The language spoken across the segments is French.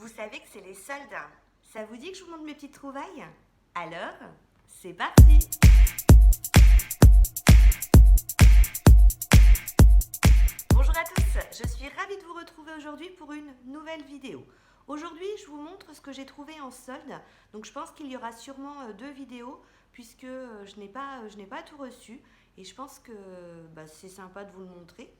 Vous savez que c'est les soldes. Ça vous dit que je vous montre mes petites trouvailles? Alors, c'est parti! Bonjour à tous, je suis ravie de vous retrouver aujourd'hui pour une nouvelle vidéo. Aujourd'hui, je vous montre ce que j'ai trouvé en solde. Donc je pense qu'il y aura sûrement deux vidéos puisque je n'ai pas tout reçu. Et je pense que c'est sympa de vous le montrer.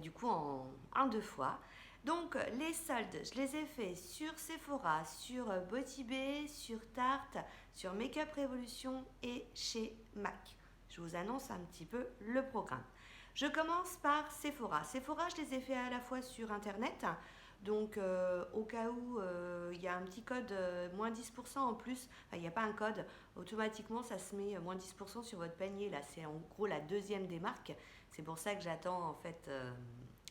Du coup en deux fois. Donc les soldes, je les ai faits sur Sephora, sur Body Bay, sur Tarte, sur Makeup Revolution et chez MAC. Je vous annonce un petit peu le programme. Je commence par Sephora. Sephora, je les ai fait à la fois sur internet. Donc au cas où il y a un petit code moins 10% en plus, enfin il n'y a pas un code, automatiquement ça se met moins 10% sur votre panier. Là c'est en gros la deuxième des marques. C'est pour ça que j'attends en fait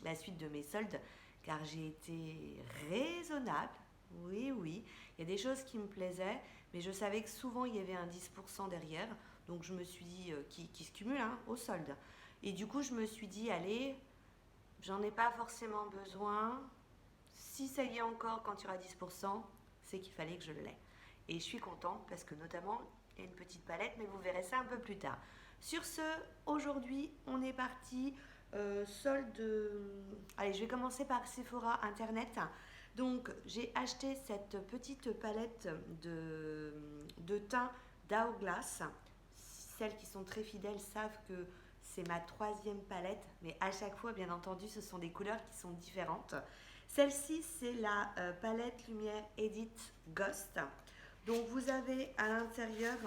la suite de mes soldes, car j'ai été raisonnable. Oui, oui, il y a des choses qui me plaisaient, mais je savais que souvent il y avait un 10% derrière. Donc je me suis dit, qui se cumule au solde. Et du coup je me suis dit, allez, j'en ai pas forcément besoin. Si ça y est encore quand il y aura 10%, c'est qu'il fallait que je l'ai. Et je suis contente parce que notamment, il y a une petite palette, mais vous verrez ça un peu plus tard. Sur ce, aujourd'hui, on est parti. Solde. Allez, je vais commencer par Sephora Internet. Donc, j'ai acheté cette petite palette de teint d'Hourglass. Celles qui sont très fidèles savent que c'est ma troisième palette, mais à chaque fois, bien entendu, ce sont des couleurs qui sont différentes. Celle-ci, c'est la palette lumière Edit Ghost. Donc, vous avez à l'intérieur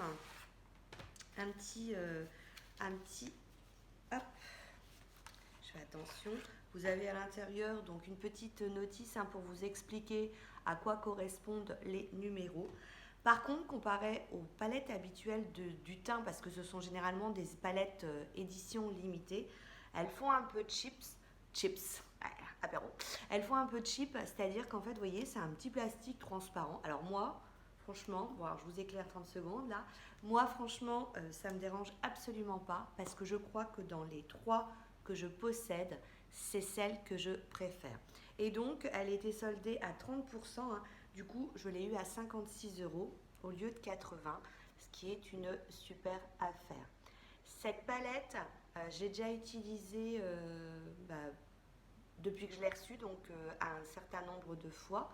un petit, hop, je fais attention. Vous avez à l'intérieur donc une petite notice pour vous expliquer à quoi correspondent les numéros. Par contre, comparé aux palettes habituelles du teint, parce que ce sont généralement des palettes édition limitée, elles font un peu chips, apéro. Elles font un peu cheap, c'est-à-dire qu'en fait, vous voyez, c'est un petit plastique transparent. Alors moi, franchement, bon, alors je vous éclaire 30 secondes là. Moi, franchement, ça me dérange absolument pas, parce que je crois que dans les trois que je possède, c'est celle que je préfère. Et donc, elle était soldée à 30%. Du coup, je l'ai eu à 56 € au lieu de 80, ce qui est une super affaire. Cette palette, j'ai déjà utilisée depuis que je l'ai reçue, donc un certain nombre de fois.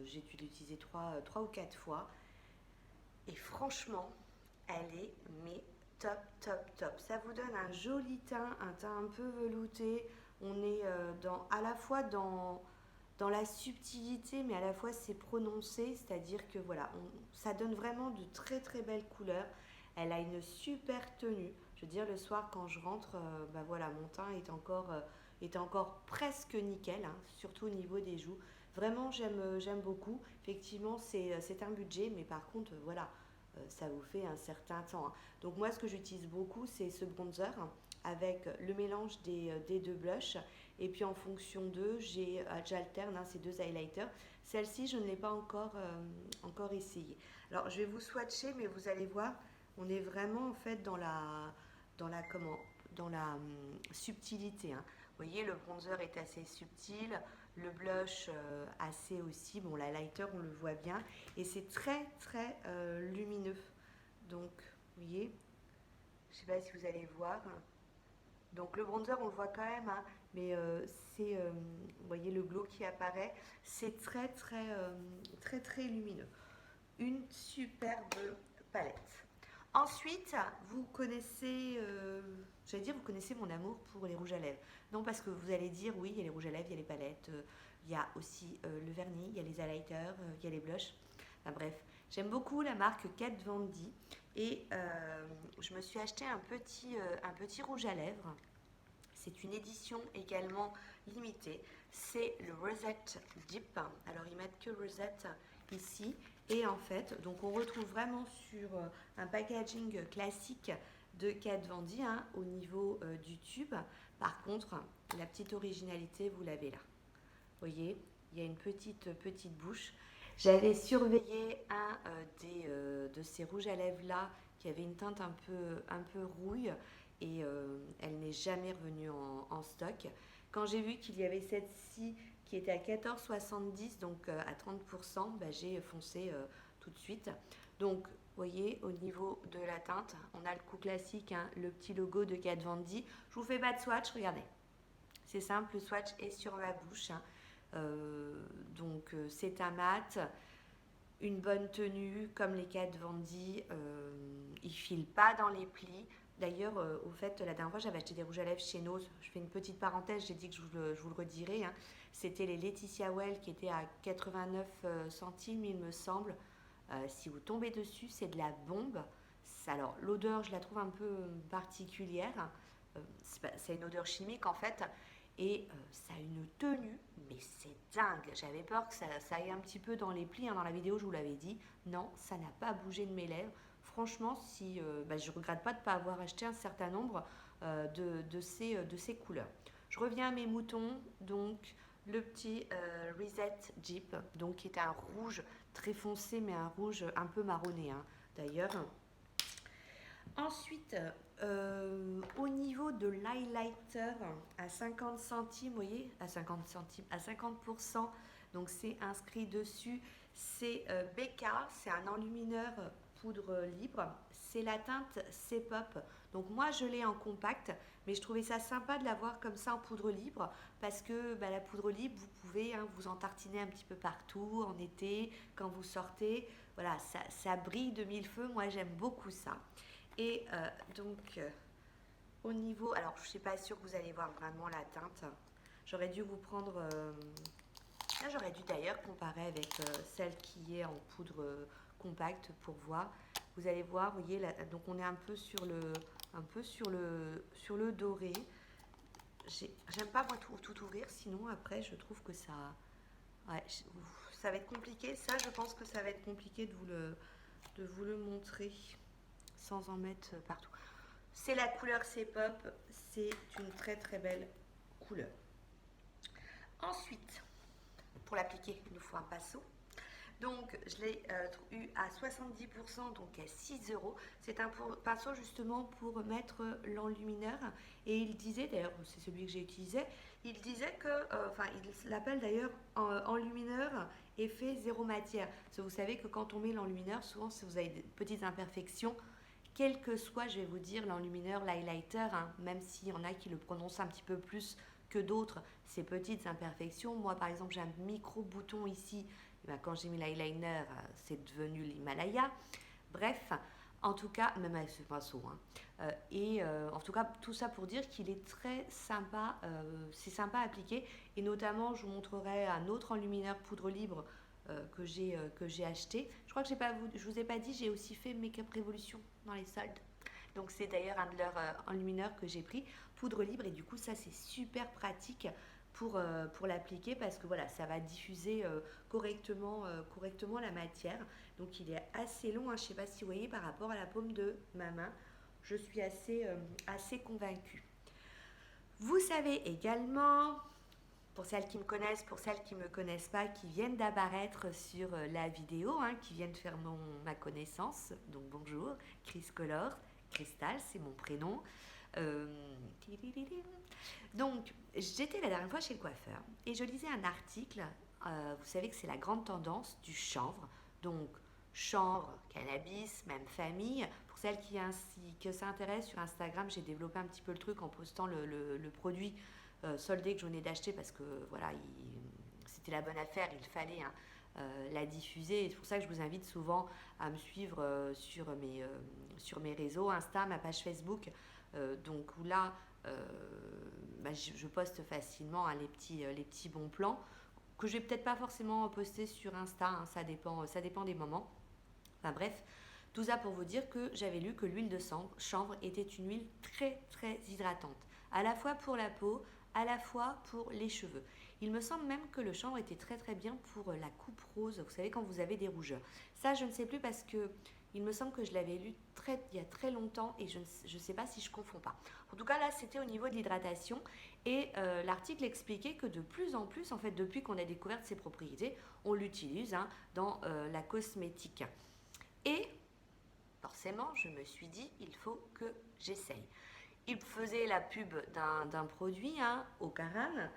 J'ai dû l'utiliser 3 ou 4 fois. Et franchement, elle est mais top, top, top. Ça vous donne un joli teint, un teint un peu velouté. On est à la fois dans la subtilité, mais à la fois c'est prononcé, c'est-à-dire que voilà, ça donne vraiment de très très belles couleurs. Elle a une super tenue. Je veux dire, le soir quand je rentre, voilà, mon teint est encore presque nickel, surtout au niveau des joues. Vraiment, j'aime beaucoup. Effectivement, c'est un budget, mais par contre, voilà, ça vous fait un certain temps. Donc moi, ce que j'utilise beaucoup, c'est ce bronzer avec le mélange des deux blushs. Et puis en fonction d'eux, j'alterne ces deux highlighters. Celle-ci, je ne l'ai pas encore essayée. Alors, je vais vous swatcher, mais vous allez voir, on est vraiment en fait dans la subtilité. Vous voyez, le bronzer est assez subtil, le blush assez aussi. Bon, l'highlighter, on le voit bien. Et c'est très, très lumineux. Donc, vous voyez, je ne sais pas si vous allez voir. Donc, le bronzer, on le voit quand même, mais vous voyez le glow qui apparaît. C'est très, très, très, très lumineux. Une superbe palette. Ensuite, vous connaissez, vous connaissez mon amour pour les rouges à lèvres. Non, parce que vous allez dire, oui, il y a les rouges à lèvres, il y a les palettes, il y a aussi le vernis, il y a les highlighters, il y a les blushs. Enfin bref, j'aime beaucoup la marque Kat Von D et je me suis acheté un petit rouge à lèvres. C'est une édition également limitée. C'est le Rosette Deep. Alors, ils mettent que Rosette ici. Et en fait, donc on retrouve vraiment sur un packaging classique de Kat Von D au niveau du tube. Par contre, la petite originalité, vous l'avez là. Vous voyez, il y a une petite bouche. J'avais surveillé un de ces rouges à lèvres là qui avait une teinte un peu rouille et elle n'est jamais revenue en stock. Quand j'ai vu qu'il y avait cette-ci qui était à 14,70, donc à 30%, bah, j'ai foncé tout de suite. Donc, vous voyez, au niveau de la teinte, on a le coup classique, hein, le petit logo de Kat Von D. Je vous fais pas de swatch, regardez. C'est simple, le swatch est sur ma bouche. Hein. C'est un mat, une bonne tenue, comme les Kat Von D. Il file pas dans les plis. D'ailleurs, au fait, la dernière fois, j'avais acheté des rouges à lèvres chez Nose. Je fais une petite parenthèse, j'ai dit que je vous le redirai. Hein. C'était les Laetitia Well qui étaient à 89 centimes, il me semble. Si vous tombez dessus, c'est de la bombe. Alors, l'odeur, je la trouve un peu particulière. C'est une odeur chimique en fait. Et ça a une tenue, mais c'est dingue. J'avais peur que ça aille un petit peu dans les plis. Hein, dans la vidéo, je vous l'avais dit. Non, ça n'a pas bougé de mes lèvres. Franchement, si, je ne regrette pas de ne pas avoir acheté un certain nombre de ces couleurs. Je reviens à mes moutons. Donc, le petit Reset Jeep, donc qui est un rouge très foncé, mais un rouge un peu marronné, hein, d'ailleurs. Ensuite, au niveau de l'highlighter à 50 centimes, vous voyez, à 50 centimes, à 50%, donc c'est inscrit dessus, c'est BK, c'est un enlumineur poudre libre, c'est la teinte C-Pop. Donc moi je l'ai en compact, mais je trouvais ça sympa de l'avoir comme ça en poudre libre, parce que la poudre libre, vous pouvez vous en tartiner un petit peu partout, en été, quand vous sortez, voilà, ça brille de mille feux, moi j'aime beaucoup ça. Et au niveau, alors je ne suis pas sûre que vous allez voir vraiment la teinte. J'aurais dû vous prendre, là j'aurais dû d'ailleurs comparer avec celle qui est en poudre compacte pour voir. Vous allez voir, vous voyez, donc on est un peu sur le doré. J'aime pas moi tout ouvrir, sinon après je trouve que ça, ouais, ça va être compliqué. Ça, je pense que ça va être compliqué de vous le montrer sans en mettre partout. C'est la couleur C-Pop, c'est une très très belle couleur. Ensuite, pour l'appliquer, il nous faut un pinceau. Donc, je l'ai eu à 70%, donc à 6 €. C'est un pinceau justement pour mettre l'enlumineur. Et il disait, d'ailleurs, c'est celui que j'ai utilisé, il disait que, il l'appelle d'ailleurs enlumineur effet zéro matière. Parce que vous savez que quand on met l'enlumineur, souvent, si vous avez des petites imperfections, quel que soit, je vais vous dire, l'enlumineur, l'highlighter, hein, même s'il y en a qui le prononcent un petit peu plus que d'autres, ces petites imperfections. Moi, par exemple, j'ai un micro bouton ici. Et bien, quand j'ai mis l'eyeliner, c'est devenu l'Himalaya. Bref, en tout cas, même avec ce pinceau. Hein. En tout cas, tout ça pour dire qu'il est très sympa. C'est sympa à appliquer. Et notamment, je vous montrerai un autre enlumineur poudre libre que j'ai acheté. Je crois que je vous ai pas dit, j'ai aussi fait Make-up Revolution dans les soldes. Donc c'est d'ailleurs un de leurs enlumineurs que j'ai pris, poudre libre, et du coup ça c'est super pratique pour l'appliquer parce que voilà, ça va diffuser correctement la matière. Donc il est assez long, hein, je ne sais pas si vous voyez par rapport à la paume de ma main, je suis assez convaincue. Vous savez également, pour celles qui me connaissent, pour celles qui ne me connaissent pas, qui viennent d'apparaître sur la vidéo, hein, qui viennent faire ma connaissance, donc bonjour, Chris Color, Cristal, c'est mon prénom. Donc, j'étais la dernière fois chez le coiffeur et je lisais un article, vous savez que c'est la grande tendance du chanvre, donc chanvre, cannabis, même famille. Pour celles que ça intéresse, sur Instagram, j'ai développé un petit peu le truc en postant le produit soldé que je venais d'acheter parce que voilà, c'était la bonne affaire, il fallait la diffuser. Et c'est pour ça que je vous invite souvent à me suivre sur mes réseaux, Insta, ma page Facebook, donc où là je poste facilement les petits bons plans que je vais peut-être pas forcément poster sur Insta, hein, ça dépend des moments. Enfin bref, tout ça pour vous dire que j'avais lu que l'huile de chanvre était une huile très très hydratante, à la fois pour la peau, à la fois pour les cheveux. Il me semble même que le chanvre était très très bien pour la coupe rose, vous savez quand vous avez des rougeurs. Ça je ne sais plus parce que il me semble que je l'avais lu il y a très longtemps et je ne sais pas si je ne confonds pas. En tout cas là c'était au niveau de l'hydratation et l'article expliquait que de plus en plus, en fait depuis qu'on a découvert ses propriétés, on l'utilise dans la cosmétique. Et forcément je me suis dit il faut que j'essaye. Il faisait la pub d'un produit, Ocaran,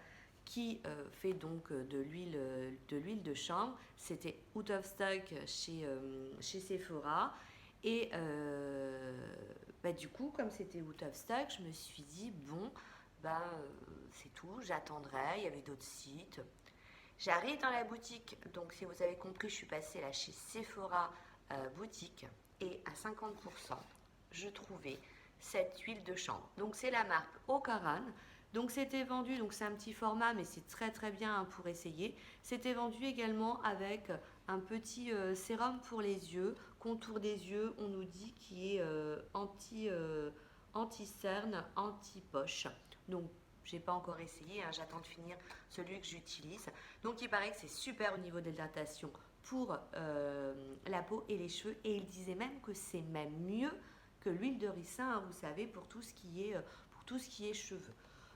qui fait donc de l'huile de chanvre. C'était out of stock chez Sephora. Et du coup, comme c'était out of stock, je me suis dit, bon, c'est tout, j'attendrai. Il y avait d'autres sites. J'arrive dans la boutique, donc si vous avez compris, je suis passée là chez Sephora boutique et à 50%, je trouvais cette huile de chanvre. Donc c'est la marque Ocaran. Donc c'était vendu, donc c'est un petit format, mais c'est très très bien pour essayer. C'était vendu également avec un petit sérum pour les yeux, contour des yeux, on nous dit qui est anti-cerne, anti-poche. Donc j'ai pas encore essayé, hein, j'attends de finir celui que j'utilise. Donc il paraît que c'est super au niveau de l'hydratation pour la peau et les cheveux. Et il disait même que c'est même mieux que l'huile de ricin, hein, vous savez, pour tout ce qui est cheveux.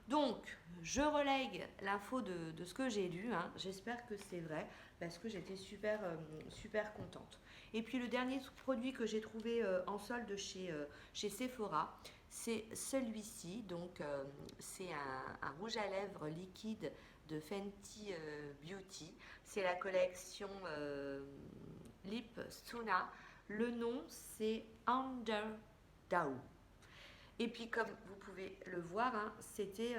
Donc, je relègue l'info de ce que j'ai lu. Hein. J'espère que c'est vrai parce que j'étais super contente. Et puis, le dernier produit que j'ai trouvé en solde chez Sephora, c'est celui-ci. Donc, c'est un rouge à lèvres liquide de Fenty Beauty. C'est la collection Lip Suna. Le nom, c'est Underdown. Et puis comme vous pouvez le voir, hein, c'était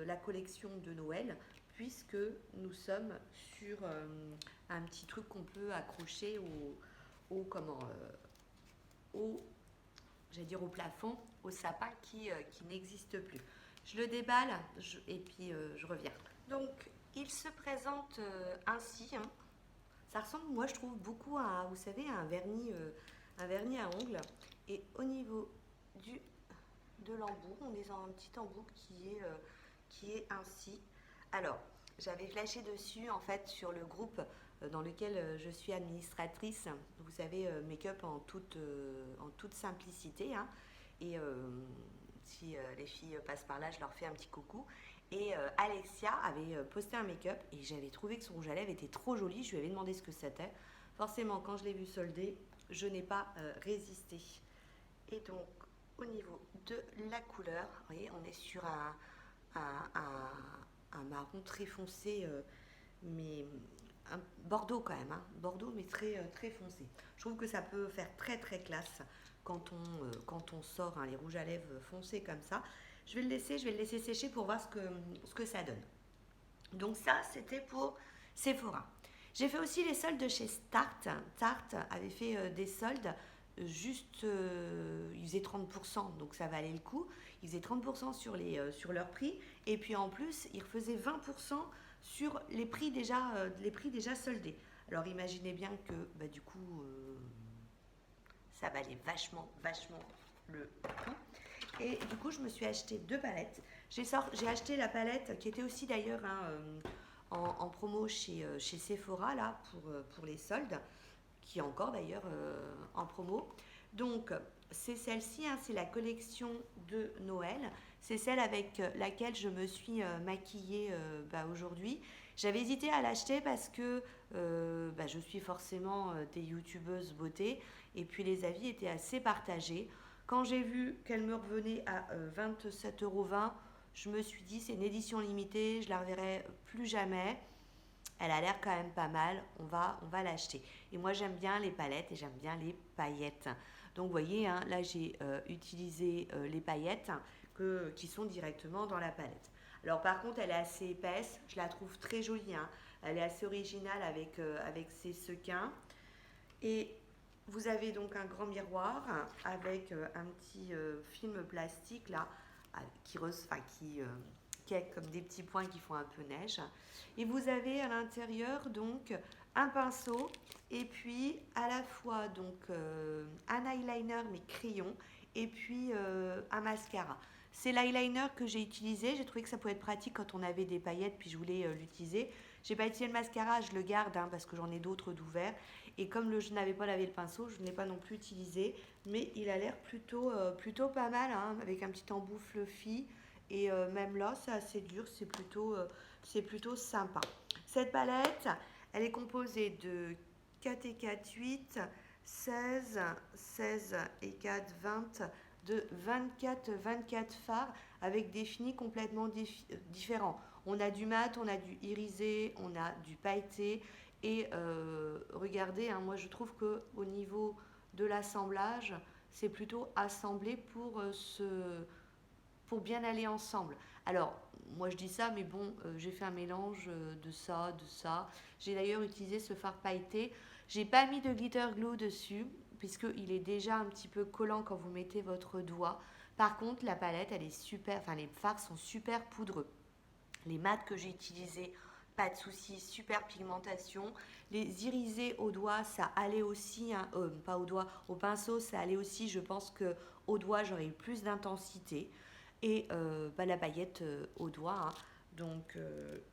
la collection de Noël, puisque nous sommes sur un petit truc qu'on peut accrocher au plafond, au sapin qui n'existe plus. Je le déballe et puis je reviens. Donc il se présente ainsi. Hein. Ça ressemble, moi je trouve, beaucoup à, vous savez, à un vernis à ongles. Et au niveau de l'embout, on est dans un petit embout qui est ainsi. Alors, j'avais flashé dessus en fait sur le groupe dans lequel je suis administratrice, vous savez, make-up en toute simplicité. Hein. Et si les filles passent par là, je leur fais un petit coucou. Et Alexia avait posté un make-up et j'avais trouvé que son rouge à lèvres était trop joli. Je lui avais demandé ce que c'était. Forcément, quand je l'ai vu soldé, je n'ai pas résisté. Et donc, au niveau de la couleur, vous voyez, on est sur un marron très foncé, mais un bordeaux quand même, hein, bordeaux mais très foncé. Je trouve que ça peut faire très très classe quand on sort hein, les rouges à lèvres foncés comme ça. Je vais le laisser sécher pour voir ce que ça donne. Donc ça, c'était pour Sephora. J'ai fait aussi les soldes chez Tarte. Tarte avait fait des soldes juste, ils faisaient 30%, donc ça valait le coup. Ils faisaient 30% sur leur prix. Et puis en plus, ils refaisaient 20% sur les prix déjà soldés. Alors imaginez bien que du coup, ça valait vachement le coup. Et du coup, je me suis acheté 2 palettes. J'ai acheté la palette qui était aussi d'ailleurs en promo chez Sephora là pour les soldes, qui est encore d'ailleurs en promo. Donc, c'est celle-ci, hein, c'est la collection de Noël. C'est celle avec laquelle je me suis maquillée aujourd'hui. J'avais hésité à l'acheter parce que je suis forcément des youtubeuses beauté et puis les avis étaient assez partagés. Quand j'ai vu qu'elle me revenait à 27,20 €, je me suis dit c'est une édition limitée, je la reverrai plus jamais. Elle a l'air quand même pas mal, on va l'acheter. Et moi j'aime bien les palettes et j'aime bien les paillettes. Donc vous voyez, hein, là j'ai utilisé les paillettes qui sont directement dans la palette. Alors par contre elle est assez épaisse, je la trouve très jolie. Hein. Elle est assez originale avec ses sequins. Et vous avez donc un grand miroir avec un petit film plastique là qui a comme des petits points qui font un peu neige. Et vous avez à l'intérieur donc un pinceau et puis à la fois donc un eyeliner mais crayon et puis un mascara. C'est l'eyeliner que j'ai utilisé. J'ai trouvé que ça pouvait être pratique quand on avait des paillettes puis je voulais l'utiliser. J'ai pas utilisé le mascara, je le garde hein, parce que j'en ai d'autres d'ouverts. Et comme je n'avais pas lavé le pinceau, je ne l'ai pas non plus utilisé. Mais il a l'air plutôt pas mal, hein, avec un petit embout fluffy. Et même là, c'est assez dur, c'est plutôt sympa. Cette palette, elle est composée de 4 et 4, 8, 16 et 4, 20, de 24 fards avec des finis complètement différents. On a du mat, on a du irisé, on a du pailleté. Et regardez, hein, moi je trouve qu'au niveau de l'assemblage, c'est plutôt assemblé pour bien aller ensemble. Alors, moi je dis ça, mais bon, j'ai fait un mélange de ça, de ça. J'ai d'ailleurs utilisé ce fard pailleté. J'ai pas mis de glitter glue dessus, puisqu'il est déjà un petit peu collant quand vous mettez votre doigt. Par contre, la palette, elle est super, enfin les fards sont super poudreux. Les mats que j'ai utilisés, pas de souci, super pigmentation. Les irisés au doigt, ça allait aussi, hein, pas au doigt, au pinceau, ça allait aussi. Je pense que au doigt, j'aurais eu plus d'intensité. Et la paillette au doigt, hein. Donc,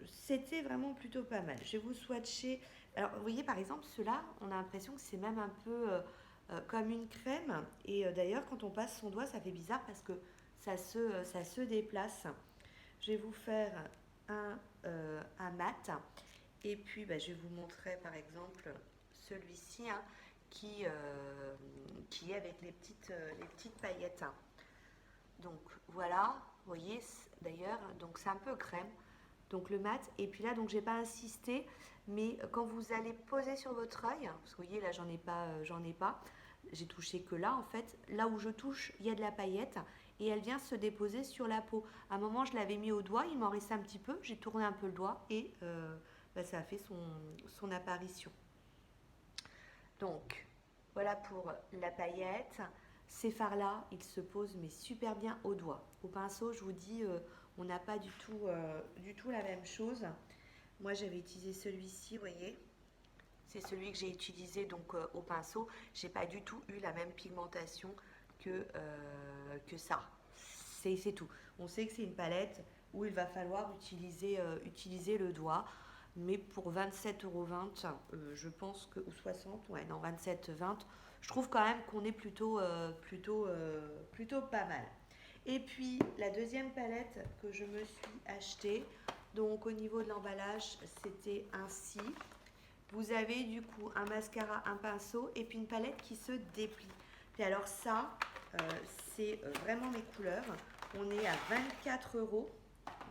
c'était vraiment plutôt pas mal. Je vais vous swatcher. Alors, vous voyez, par exemple, ceux-là, on a l'impression que c'est même un peu comme une crème. Et d'ailleurs, quand on passe son doigt, ça fait bizarre parce que ça se déplace. Je vais vous faire un mat. Et puis, je vais vous montrer, par exemple, celui-ci, hein, qui est avec les petites paillettes. Donc voilà, vous voyez, d'ailleurs, donc c'est un peu crème, donc le mat. Et puis là, donc j'ai pas insisté, mais quand vous allez poser sur votre œil, parce que vous voyez là, j'en ai pas, j'ai touché que là en fait. Là où je touche, il y a de la paillette et elle vient se déposer sur la peau. À un moment, je l'avais mis au doigt, il m'en restait un petit peu, j'ai tourné un peu le doigt et ça a fait son apparition. Donc voilà pour la paillette. Ces fards-là, ils se posent mais super bien au doigt. Au pinceau, je vous dis, on n'a pas du tout la même chose. Moi, j'avais utilisé celui-ci, vous voyez. C'est celui que j'ai utilisé donc au pinceau. J'ai pas du tout eu la même pigmentation que ça. C'est tout. On sait que c'est une palette où il va falloir utiliser le doigt. Mais pour 27,20 €, je pense que, ou 60, ouais, non, 27,20 €, je trouve quand même qu'on est plutôt pas mal. Et puis, la deuxième palette que je me suis achetée, donc au niveau de l'emballage, c'était ainsi. Vous avez du coup un mascara, un pinceau et puis une palette qui se déplie. Puis alors ça, c'est vraiment mes couleurs. On est à 24 €.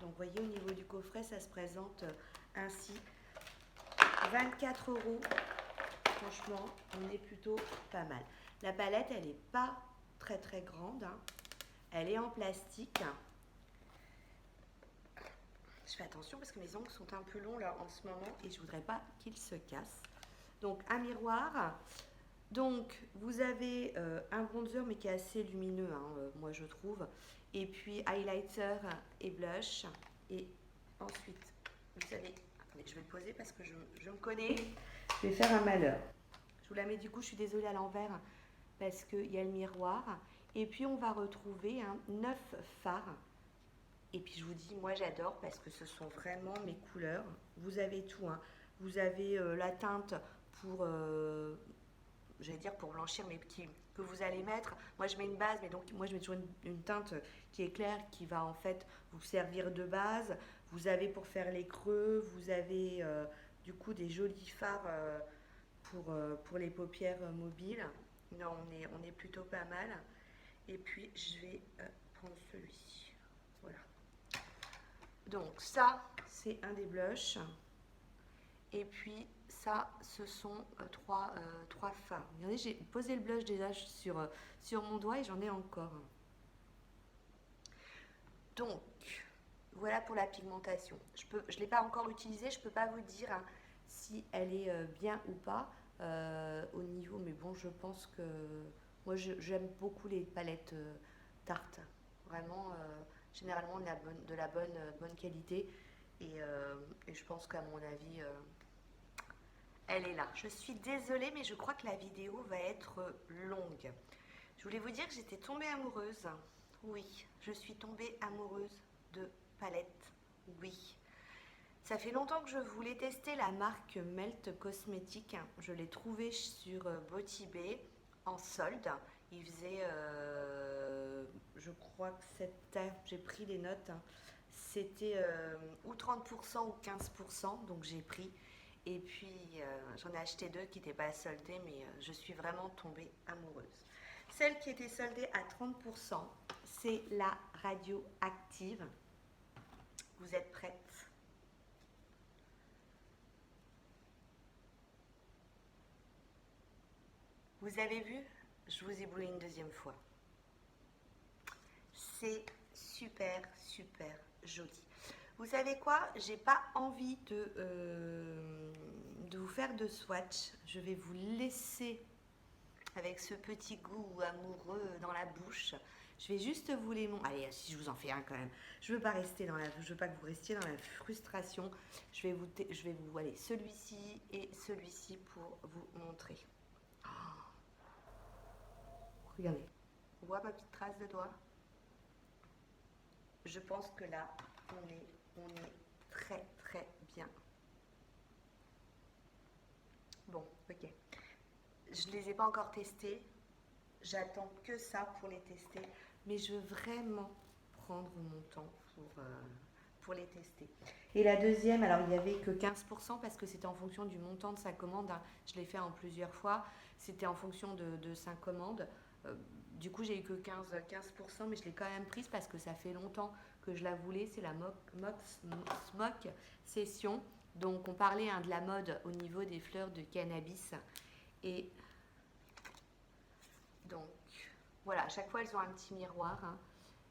Donc vous voyez au niveau du coffret, ça se présente ainsi. 24 €. Franchement, on est plutôt pas mal. La palette, elle n'est pas très très grande, hein. Elle est en plastique. Je fais attention parce que mes ongles sont un peu longs là en ce moment et je voudrais pas qu'ils se cassent. Donc un miroir. Donc vous avez un bronzer mais qui est assez lumineux, hein, moi je trouve. Et puis highlighter et blush. Et ensuite, vous avez... Attendez, je vais le poser parce que je me connais. Je vais faire un malheur. Je vous la mets du coup, je suis désolée à l'envers parce qu'il y a le miroir. Et puis on va retrouver 9 fards. Et puis je vous dis, moi j'adore parce que ce sont vraiment mes couleurs. Vous avez tout, hein. Vous avez la teinte pour, j'allais dire pour blanchir mes petits, que vous allez mettre. Moi je mets une base, mais donc moi je mets toujours une teinte qui est claire, qui va en fait vous servir de base. Vous avez pour faire les creux, vous avez du coup des jolis fards pour les paupières mobiles. Non, on est plutôt pas mal. Et puis je vais prendre celui-ci. Voilà. Donc ça, c'est un des blushs. Et puis ça, ce sont trois fards. Regardez, j'ai posé le blush déjà sur mon doigt et j'en ai encore. Donc, voilà pour la pigmentation. Je ne l'ai pas encore utilisée, je ne peux pas vous dire si elle est bien ou pas au niveau. Mais bon, je pense que... Moi, j'aime beaucoup les palettes Tarte. Vraiment, généralement de la bonne qualité. Et je pense qu'à mon avis, elle est là. Je suis désolée, mais je crois que la vidéo va être longue. Je voulais vous dire que j'étais tombée amoureuse. Oui, je suis tombée amoureuse de palettes. Oui. Ça fait longtemps que je voulais tester la marque Melt Cosmetics. Je l'ai trouvée sur Botibé en solde. Il faisait, je crois que c'était, j'ai pris les notes, hein. C'était ou 30% ou 15%, donc j'ai pris. Et puis j'en ai acheté deux qui n'étaient pas soldées, mais je suis vraiment tombée amoureuse. Celle qui était soldée à 30%, c'est la Radioactive. Vous êtes prête? Vous avez vu? Je vous ai brûlé une deuxième fois. C'est super, super joli. Vous savez quoi? J'ai pas envie de vous faire de swatch. Je vais vous laisser avec ce petit goût amoureux dans la bouche. Je vais juste vous les montrer. Allez, si je vous en fais un quand même. Je veux pas rester dans la, je veux pas que vous restiez dans la frustration. Je vais vous, allez, celui-ci et celui-ci pour vous montrer. Oh, regardez. On voit ma petite trace de doigt. Je pense que là, on est très très bien. Bon, ok. Je ne les ai pas encore testés. J'attends que ça pour les tester. Mais je veux vraiment prendre mon temps pour les tester. Et la deuxième, alors il n'y avait que 15% parce que c'était en fonction du montant de sa commande. Je l'ai fait en plusieurs fois. C'était en fonction de sa commande. Du coup, j'ai eu que 15%, mais je l'ai quand même prise parce que ça fait longtemps que je la voulais. C'est la Smoke Session. Donc, on parlait de la mode au niveau des fleurs de cannabis. Et donc, voilà, à chaque fois, elles ont un petit miroir. Hein,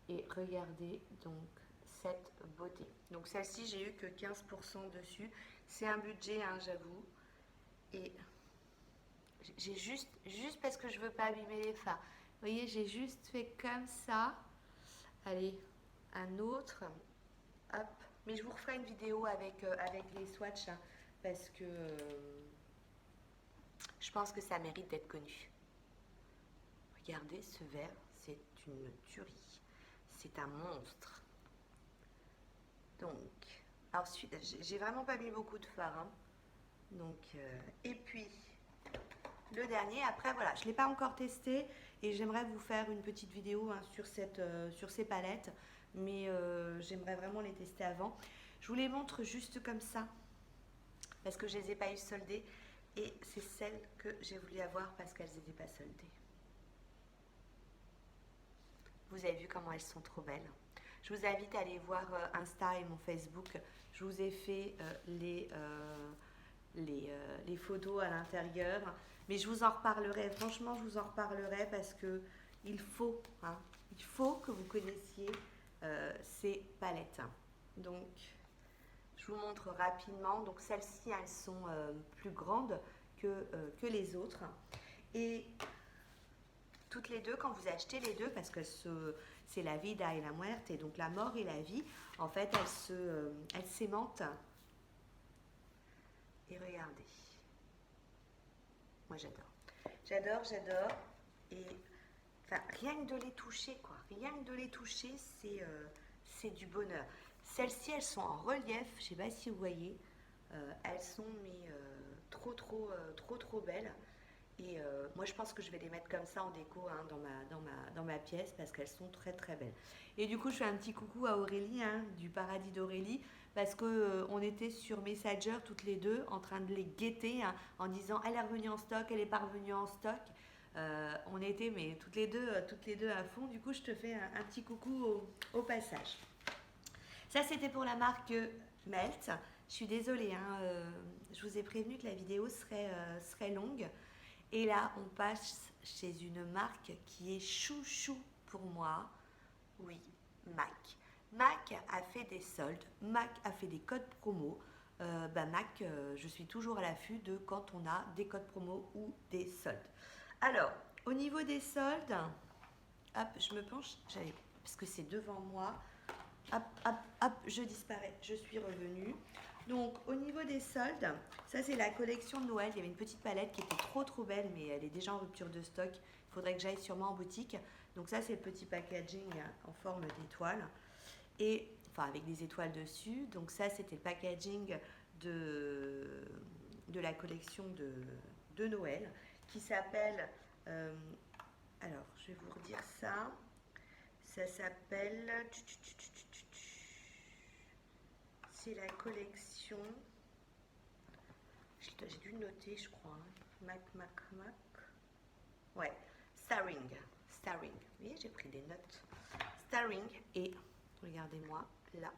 et regardez donc cette beauté. Donc, celle-ci, j'ai eu que 15% dessus. C'est un budget, hein, j'avoue. Et j'ai juste parce que je veux pas abîmer les fards. Vous voyez, j'ai juste fait comme ça. Allez, un autre. Hop. Mais je vous referai une vidéo avec les swatchs. Hein, parce que je pense que ça mérite d'être connu. Regardez ce verre, c'est une tuerie. C'est un monstre. Donc, ensuite, j'ai vraiment pas mis beaucoup de fard. Hein. Donc, et puis, le dernier, après, voilà, je ne l'ai pas encore testé et j'aimerais vous faire une petite vidéo hein, sur ces palettes. Mais j'aimerais vraiment les tester avant. Je vous les montre juste comme ça parce que je ne les ai pas eu soldées. Et c'est celles que j'ai voulu avoir parce qu'elles n'étaient pas soldées. Vous avez vu comment elles sont trop belles. Je vous invite à aller voir Insta et mon Facebook. Je vous ai fait les photos à l'intérieur. Mais je vous en reparlerai. Franchement, je vous en reparlerai parce que il faut que vous connaissiez ces palettes. Donc, je vous montre rapidement. Donc, celles-ci, elles sont plus grandes que les autres. Et toutes les deux, quand vous achetez les deux, parce que c'est la vida et la muerte, et donc la mort et la vie, en fait, elles s'aimantent. Et regardez. Moi, j'adore. J'adore. Et enfin, rien que de les toucher, quoi. Rien que de les toucher, c'est du bonheur. Celles-ci, elles sont en relief. Je ne sais pas si vous voyez. Elles sont trop belles. Et moi, je pense que je vais les mettre comme ça en déco hein, dans ma pièce parce qu'elles sont très très belles. Et du coup, je fais un petit coucou à Aurélie hein, du Paradis d'Aurélie parce qu'on était sur Messenger toutes les deux en train de les guetter hein, en disant elle est revenue en stock, elle est pas revenue en stock. On était mais toutes les deux à fond. Du coup, je te fais un petit coucou au passage. Ça, c'était pour la marque Melt. Je suis désolée, hein, je vous ai prévenu que la vidéo serait longue. Et là, on passe chez une marque qui est chouchou pour moi. Oui, MAC. MAC a fait des soldes, MAC a fait des codes promo. MAC, je suis toujours à l'affût de quand on a des codes promo ou des soldes. Alors, au niveau des soldes, hop, je me penche, parce que c'est devant moi. Hop, je disparais, je suis revenue. Donc, au niveau des soldes, ça c'est la collection de Noël. Il y avait une petite palette qui était trop belle, mais elle est déjà en rupture de stock. Il faudrait que j'aille sûrement en boutique. Donc ça, c'est le petit packaging en forme d'étoile. Et, enfin, avec des étoiles dessus. Donc ça, c'était le packaging de la collection de Noël qui s'appelle... alors, je vais vous redire ça. Ça s'appelle... C'est la collection... J'ai dû noter, je crois. Hein. Mac. Ouais, Starring. Vous voyez, j'ai pris des notes. Starring et regardez-moi la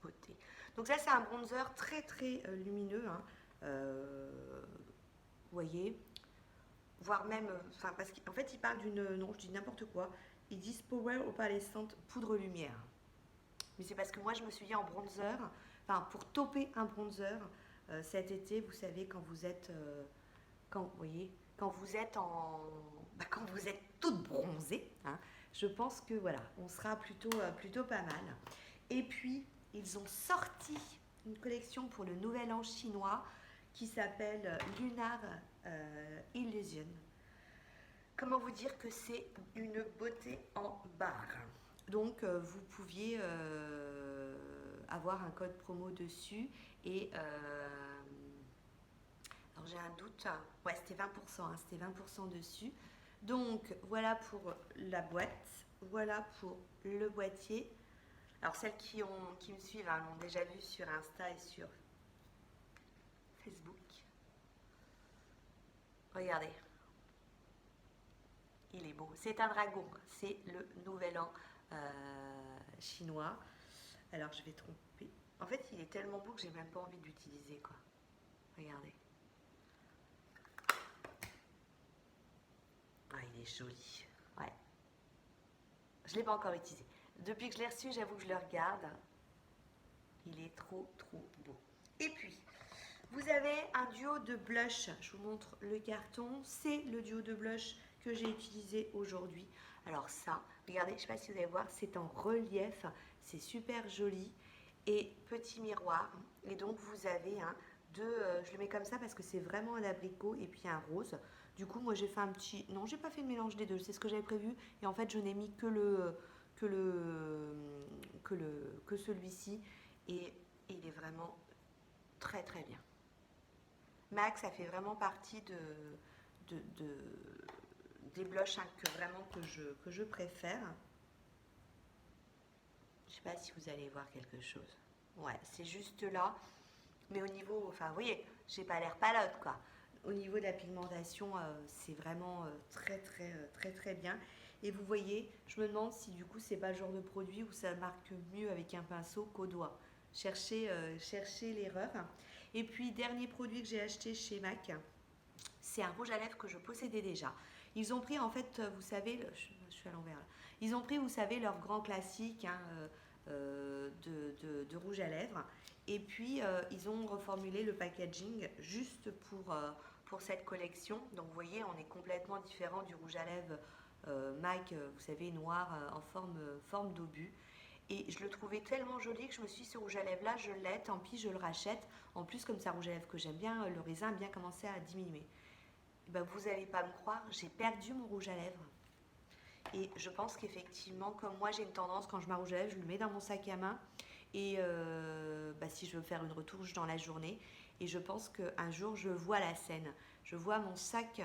beauté. Donc ça, c'est un bronzer très lumineux. Hein. Vous voyez, voire même, enfin parce qu'en fait ils parlent d'une, non je dis n'importe quoi, ils disent Power opalescente poudre lumière. Mais c'est parce que moi je me suis dit en bronzer, enfin pour tauper un bronzer cet été, vous savez quand vous êtes, quand vous voyez, quand vous êtes quand vous êtes toute bronzée, hein, je pense que voilà, on sera plutôt pas mal. Et puis ils ont sorti une collection pour le Nouvel An chinois qui s'appelle Lunar Illusion. Comment vous dire que c'est une beauté en barre. Donc vous pouviez avoir un code promo dessus et alors j'ai un doute, ouais c'était 20%, hein, c'était 20% dessus. Donc voilà pour la boîte, voilà pour le boîtier. Alors celles qui me suivent hein, l'ont déjà vu sur Insta et sur Facebook. Regardez. Il est beau. C'est un dragon. C'est le nouvel an chinois. Alors, je vais tromper. En fait, il est tellement beau que j'ai même pas envie de l'utiliser, quoi. Regardez. Ah, il est joli. Ouais. Je l'ai pas encore utilisé. Depuis que je l'ai reçu, j'avoue que je le regarde. Il est trop beau. Et puis, vous avez un duo de blush. Je vous montre le carton. C'est le duo de blush que j'ai utilisé aujourd'hui. Alors ça, regardez, je ne sais pas si vous allez voir, c'est en relief. C'est super joli. Et petit miroir. Et donc, vous avez deux... je le mets comme ça parce que c'est vraiment un abricot et puis un rose. Du coup, moi, j'ai fait un petit... Non, j'ai pas fait le mélange des deux. C'est ce que j'avais prévu. Et en fait, je n'ai mis que celui-ci. Et il est vraiment très bien. MAC, ça fait vraiment partie des blushs hein, que je préfère. Je sais pas si vous allez voir quelque chose. Ouais, c'est juste là. Mais au niveau, enfin, vous voyez, j'ai pas l'air palote, quoi. Au niveau de la pigmentation, c'est vraiment très bien. Et vous voyez, je me demande si du coup, c'est pas le genre de produit où ça marque mieux avec un pinceau qu'au doigt. Cherchez l'erreur. Et puis, dernier produit que j'ai acheté chez MAC, c'est un rouge à lèvres que je possédais déjà. Ils ont pris, en fait, vous savez, je suis à l'envers là. Ils ont pris, vous savez, leur grand classique hein, de rouge à lèvres. Et puis, ils ont reformulé le packaging juste pour cette collection. Donc, vous voyez, on est complètement différent du rouge à lèvres MAC, vous savez, noir en forme d'obus. Et je le trouvais tellement joli que je me suis dit, ce rouge à lèvres là, je l'ai, tant pis, je le rachète. En plus, comme c'est un rouge à lèvres que j'aime bien, le raisin a bien commencé à diminuer. Et ben, vous n'allez pas me croire, j'ai perdu mon rouge à lèvres. Et je pense qu'effectivement, comme moi j'ai une tendance, quand je mets un rouge à lèvres, je le mets dans mon sac à main. Et si je veux faire une retouche dans la journée. Et je pense qu'un jour, je vois la scène. Je vois mon sac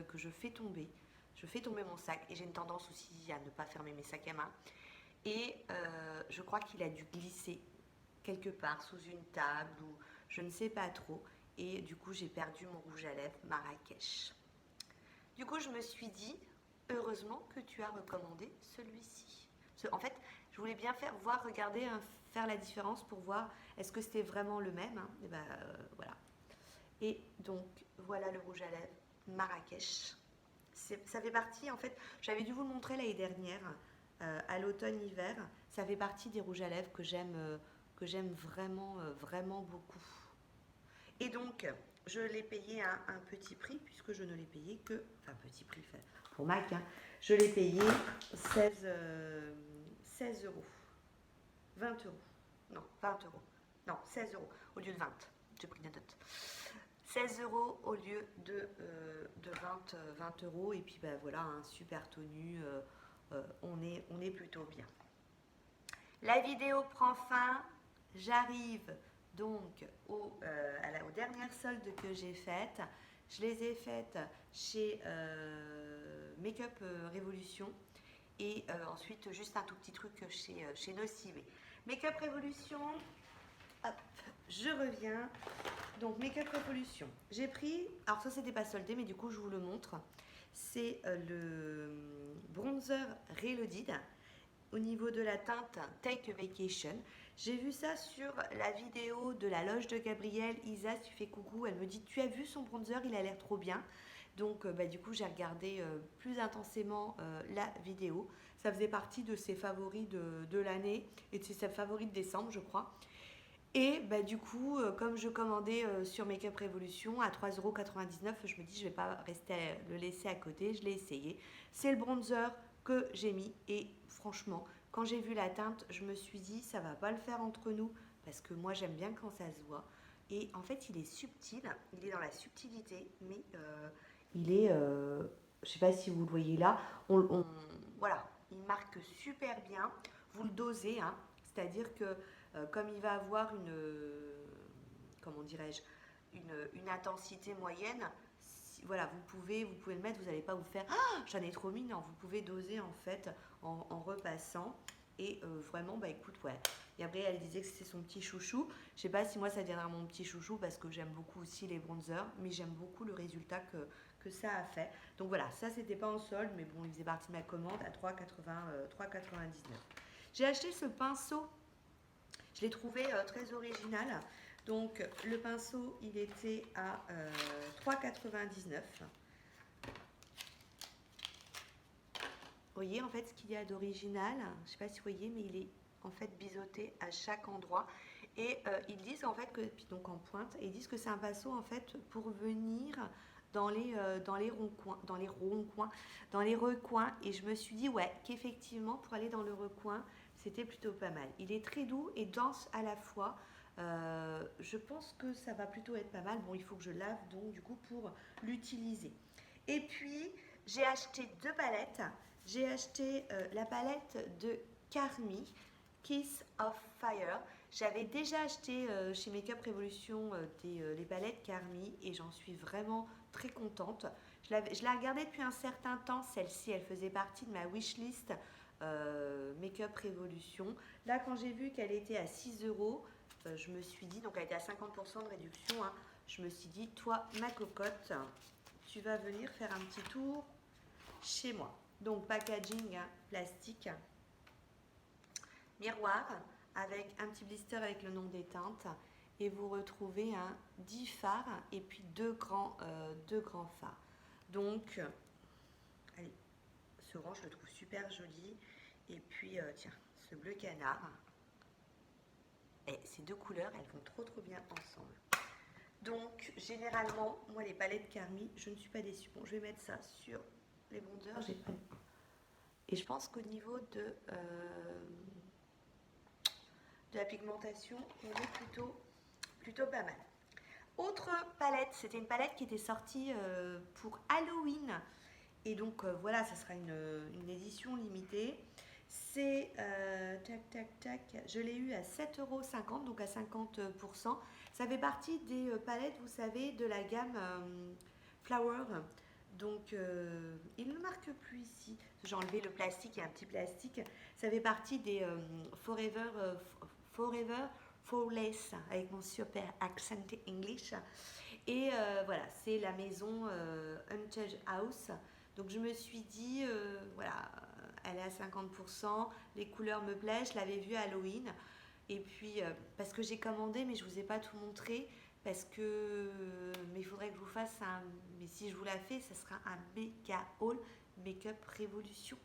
que je fais tomber. Je fais tomber mon sac. Et j'ai une tendance aussi à ne pas fermer mes sacs à main. Et je crois qu'il a dû glisser quelque part sous une table ou je ne sais pas trop. Et du coup, j'ai perdu mon rouge à lèvres Marrakech. Du coup, je me suis dit, heureusement que tu as recommandé celui-ci. En fait, je voulais bien regarder, hein, faire la différence pour voir est-ce que c'était vraiment le même. Hein. Et ben voilà. Et donc, voilà le rouge à lèvres Marrakech. Ça fait partie, en fait, j'avais dû vous le montrer l'année dernière, à l'automne-hiver. Ça fait partie des rouges à lèvres que j'aime vraiment beaucoup. Et donc, je l'ai payé à un petit prix, puisque je ne l'ai payé que... Enfin, petit prix pour MAC, hein, je l'ai payé 16 euros. 20 euros. Non, 20 euros. Non, 16 euros au lieu de 20. J'ai pris des notes. 16 euros au lieu de 20 euros. Et puis, ben voilà, un super tenue. On est plutôt bien. La vidéo prend fin. J'arrive donc aux dernières soldes que j'ai faites. Je les ai faites chez Make-up Révolution et ensuite juste un tout petit truc chez Nocivé. Make-up Révolution, hop, je reviens. Donc Make-up Révolution, j'ai pris, alors ça c'était pas soldé mais du coup je vous le montre. C'est le bronzer Reloaded au niveau de la teinte Take a Vacation. J'ai vu ça sur la vidéo de la loge de Gabrielle. Isa, tu fais coucou, elle me dit tu as vu son bronzer, il a l'air trop bien. Donc du coup j'ai regardé plus intensément la vidéo. Ça faisait partie de ses favoris de l'année et de ses favoris de décembre je crois. Et du coup, comme je commandais sur Makeup Revolution à 3,99 €, je me dis je vais pas le laisser à côté, je l'ai essayé. C'est le bronzer que j'ai mis et franchement, quand j'ai vu la teinte, je me suis dit ça va pas le faire entre nous parce que moi j'aime bien quand ça se voit. Et en fait, il est subtil, il est dans la subtilité, mais il est, je sais pas si vous le voyez là, voilà, il marque super bien. Vous le dosez, hein, c'est-à-dire que comme il va avoir comment dirais-je, une intensité moyenne, voilà, vous pouvez le mettre, vous n'allez pas vous faire ah j'en ai trop mis, non, vous pouvez doser en fait en repassant. Et vraiment, écoute, ouais. Gabrielle, elle disait que c'était son petit chouchou. Je sais pas si moi ça deviendra mon petit chouchou parce que j'aime beaucoup aussi les bronzers, mais j'aime beaucoup le résultat que ça a fait. Donc voilà, ça c'était pas en solde, mais bon, il faisait partie de ma commande à 3,99 €. J'ai acheté ce pinceau, je l'ai trouvé très original. Donc le pinceau, il était à 3,99 €. Vous voyez en fait ce qu'il y a d'original, je ne sais pas si vous voyez, mais il est en fait biseauté à chaque endroit. Et ils disent en fait que, puis donc en pointe, et ils disent que c'est un pinceau en fait pour venir dans les ronds-coins, dans les recoins. Et je me suis dit ouais, qu'effectivement pour aller dans le recoin, c'était plutôt pas mal. Il est très doux et dense à la fois. Je pense que ça va plutôt être pas mal. Bon, il faut que je lave donc du coup pour l'utiliser. Et puis j'ai acheté deux palettes. J'ai acheté la palette de Carmi, Kiss of Fire. J'avais déjà acheté chez Makeup Revolution les palettes Carmi et j'en suis vraiment très contente. Je la regardais depuis un certain temps, celle-ci, elle faisait partie de ma wishlist Makeup Revolution. Là, quand j'ai vu qu'elle était à 6 €, je me suis dit, donc elle était à 50% de réduction, hein, je me suis dit, toi, ma cocotte, tu vas venir faire un petit tour chez moi. Donc packaging hein, plastique, miroir avec un petit blister avec le nom des teintes et vous retrouvez 10 fards et puis deux grands fards. Donc allez, ce rang je le trouve super joli et puis tiens, ce bleu canard et ces deux couleurs elles vont trop bien ensemble. Donc généralement moi les palettes Carmi je ne suis pas déçue. Bon, je vais mettre ça sur les bronzers, j'ai pas. Et je pense qu'au niveau de la pigmentation, on est plutôt pas mal. Autre palette, c'était une palette qui était sortie pour Halloween. Et donc voilà, ça sera une édition limitée. C'est, je l'ai eu à 7,50 €, donc à 50%. Ça fait partie des palettes, vous savez, de la gamme Flower. Donc, il ne marque plus ici. J'ai enlevé le plastique, il y a un petit plastique. Ça fait partie des Forever Flawless, avec mon super accent English. Et voilà, c'est la maison Haunted House. Donc, je me suis dit, voilà, elle est à 50%. Les couleurs me plaisent. Je l'avais vue à Halloween. Et puis, parce que j'ai commandé, mais je ne vous ai pas tout montré. Parce que, mais il faudrait que je vous fasse un, mais si je vous la fais, ce sera un méga haul Makeup Revolution.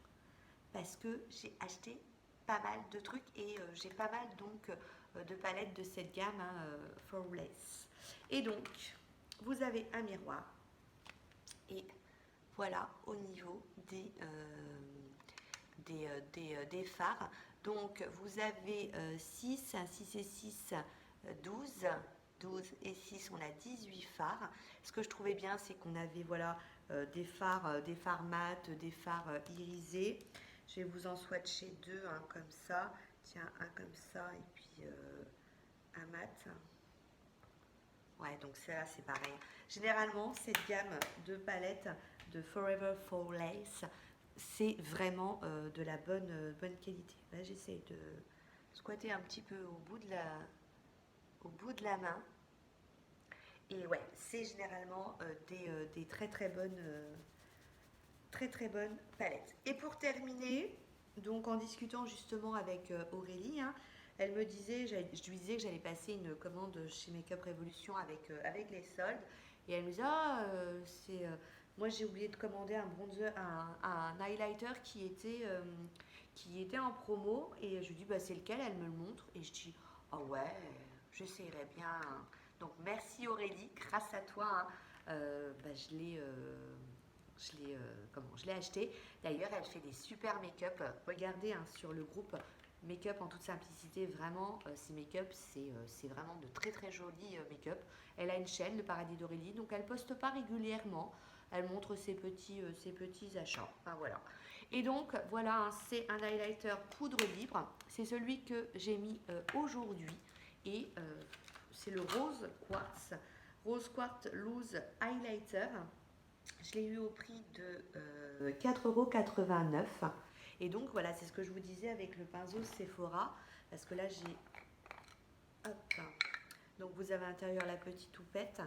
Parce que j'ai acheté pas mal de trucs et j'ai pas mal donc de palettes de cette gamme Flawless. Et donc, vous avez un miroir. Et voilà au niveau des fards. Donc, vous avez 6 et 6, 12 et 6, on a 18 fards. Ce que je trouvais bien, c'est qu'on avait voilà, des fards mat, des fards irisés. Je vais vous en swatcher deux, comme ça. Tiens, un comme ça et puis un mat. Ouais, donc ça c'est pareil. Généralement, cette gamme de palettes de Forever Flawless, c'est vraiment de la bonne qualité. Là, j'essaie de squatter un petit peu au bout de la main. Et ouais, c'est généralement des très bonnes palettes. Et pour terminer, Donc en discutant justement avec Aurélie, hein, elle me disait, je lui disais que j'allais passer une commande chez Make-up Révolution avec les soldes. Et elle me disait, ah, moi j'ai oublié de commander un bronzer, un highlighter qui était en promo. Et je lui dis, bah, c'est lequel? Elle me le montre. Et je dis, ah ouais, j'essayerais bien. Donc merci Aurélie, grâce à toi, hein, bah, je l'ai acheté. D'ailleurs, elle fait des super make-up. Regardez hein, sur le groupe Make-up en toute simplicité, vraiment, ces make-up, c'est vraiment de très très jolis make-up. Elle a une chaîne, le Paradis d'Aurélie, donc elle poste pas régulièrement. Elle montre ses petits achats. Enfin, voilà. Et donc, voilà, hein, c'est un highlighter poudre libre. C'est celui que j'ai mis aujourd'hui. Et c'est le Rose Quartz. Rose Quartz Loose Highlighter. Je l'ai eu au prix de 4,89 €. Et donc voilà, c'est ce que je vous disais avec le pinceau Sephora. Parce que là, j'ai... Hop. Donc vous avez à l'intérieur la petite houppette.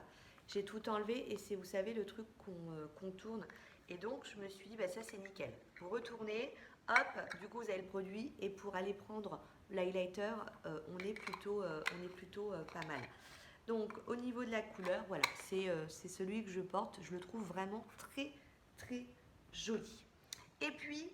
J'ai tout enlevé et c'est, vous savez, le truc qu'on tourne. Et donc je me suis dit, bah, ça c'est nickel. Vous retournez, hop, du coup vous avez le produit. Et pour aller prendre l'highlighter, on est plutôt pas mal. Donc au niveau de la couleur, voilà, c'est celui que je porte. Je le trouve vraiment très très joli. Et puis,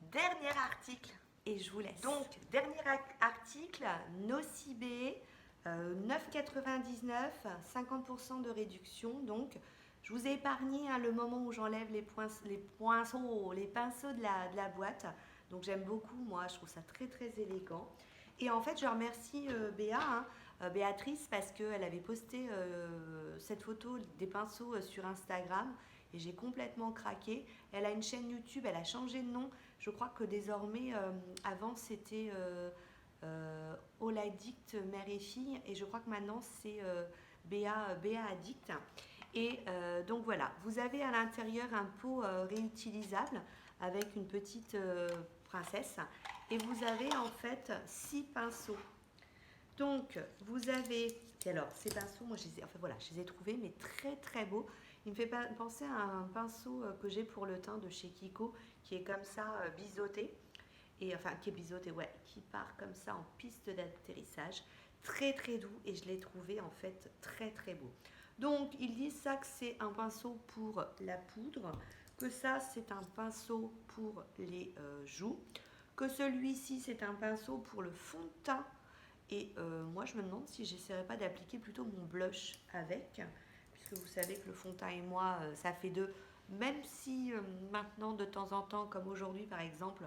dernier article, et je vous laisse. Donc, dernier article, Nocibé, 9,99 €, 50% de réduction. Donc, je vous ai épargné hein, le moment où j'enlève les pinceaux de la boîte. Donc, j'aime beaucoup, moi, je trouve ça très très élégant. Et en fait, je remercie Béa, hein, Béatrice, parce qu'elle avait posté cette photo des pinceaux sur Instagram et j'ai complètement craqué. Elle a une chaîne YouTube, elle a changé de nom. Je crois que désormais, avant c'était All Addict Mère et Fille et je crois que maintenant c'est Béa Addict. Et donc voilà, vous avez à l'intérieur un pot réutilisable avec une petite princesse et vous avez en fait 6 pinceaux. Donc, vous avez, et alors ces pinceaux, moi je les ai trouvés, mais très très beaux. Il me fait penser à un pinceau que j'ai pour le teint de chez Kiko, qui est comme ça biseauté, et enfin qui est biseauté, ouais, qui part comme ça en piste d'atterrissage, très très doux, et je l'ai trouvé en fait très très beau. Donc, ils disent ça que c'est un pinceau pour la poudre, que ça c'est un pinceau pour les joues, que celui-ci c'est un pinceau pour le fond de teint. Et moi, je me demande si j'essaierai pas d'appliquer plutôt mon blush avec, puisque vous savez que le fond de teint et moi, ça fait deux. Même si maintenant, de temps en temps, comme aujourd'hui par exemple,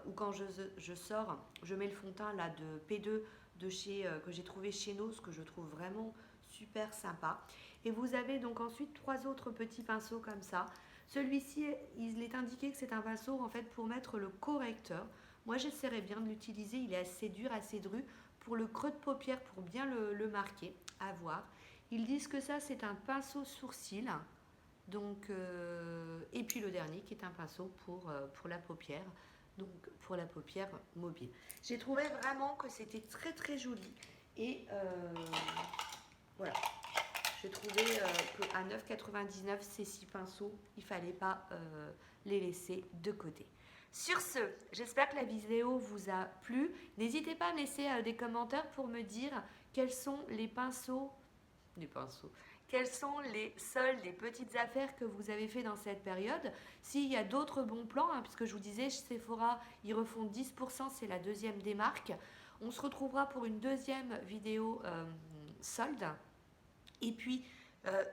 ou quand je sors, je mets le fond de teint là de P2 de chez, que j'ai trouvé chez Nose, que je trouve vraiment super sympa. Et vous avez donc ensuite 3 autres petits pinceaux comme ça. Celui-ci, il est indiqué que c'est un pinceau en fait pour mettre le correcteur. Moi, j'essaierai bien de l'utiliser. Il est assez dur, assez dru pour le creux de paupière, pour bien le marquer, à voir. Ils disent que ça, c'est un pinceau sourcil. Donc, et puis le dernier qui est un pinceau pour la paupière, donc pour la paupière mobile. J'ai trouvé vraiment que c'était très très joli. Et voilà, j'ai trouvé qu'à 9,99 € ces 6 pinceaux, il ne fallait pas les laisser de côté. Sur ce, j'espère que la vidéo vous a plu. N'hésitez pas à me laisser des commentaires pour me dire quels sont les pinceaux, quels sont les soldes, les petites affaires que vous avez fait dans cette période. S'il y a d'autres bons plans, hein, puisque je vous disais, chez Sephora, ils refont 10%, c'est la deuxième des marques. On se retrouvera pour une deuxième vidéo solde. Et puis,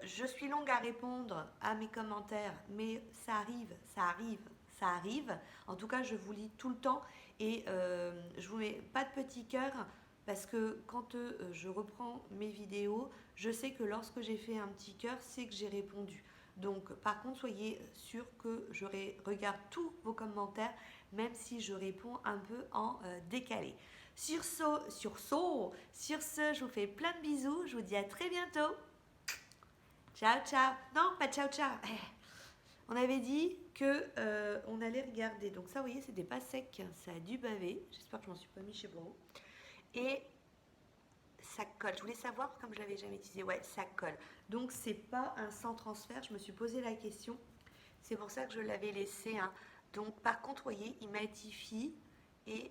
je suis longue à répondre à mes commentaires, mais ça arrive, ça arrive. Ça arrive. En tout cas, je vous lis tout le temps et je vous mets pas de petit cœur parce que quand je reprends mes vidéos, je sais que lorsque j'ai fait un petit cœur, c'est que j'ai répondu. Donc, par contre, soyez sûr que je regarde tous vos commentaires, même si je réponds un peu en décalé. Sur ce, je vous fais plein de bisous. Je vous dis à très bientôt. Ciao, ciao. Non, pas ciao, ciao. On avait dit que on allait regarder. Donc ça, vous voyez, c'était pas sec. Ça a dû baver. J'espère que je m'en suis pas mis chez Boro. Et ça colle. Je voulais savoir, comme je l'avais jamais utilisé. Ouais, ça colle. Donc c'est pas un sans transfert. Je me suis posé la question. C'est pour ça que je l'avais laissé hein, Donc par contre, vous voyez, il m'atifie et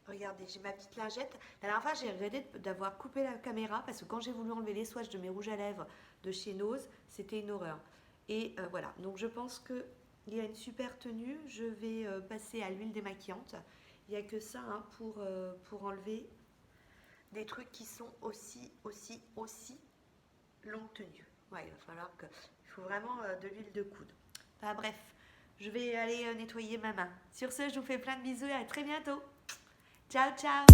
regardez, j'ai ma petite lingette. La dernière fois, j'ai regretté d'avoir coupé la caméra parce que quand j'ai voulu enlever les swatchs de mes rouges à lèvres de chez Nose, c'était une horreur. Et voilà, donc je pense qu'il y a une super tenue. Je vais passer à l'huile démaquillante. Il n'y a que ça hein, pour enlever des trucs qui sont aussi longue tenue. Ouais, il va falloir que... Il faut vraiment de l'huile de coude. Enfin bref, je vais aller nettoyer ma main. Sur ce, je vous fais plein de bisous et à très bientôt. Ciao, ciao!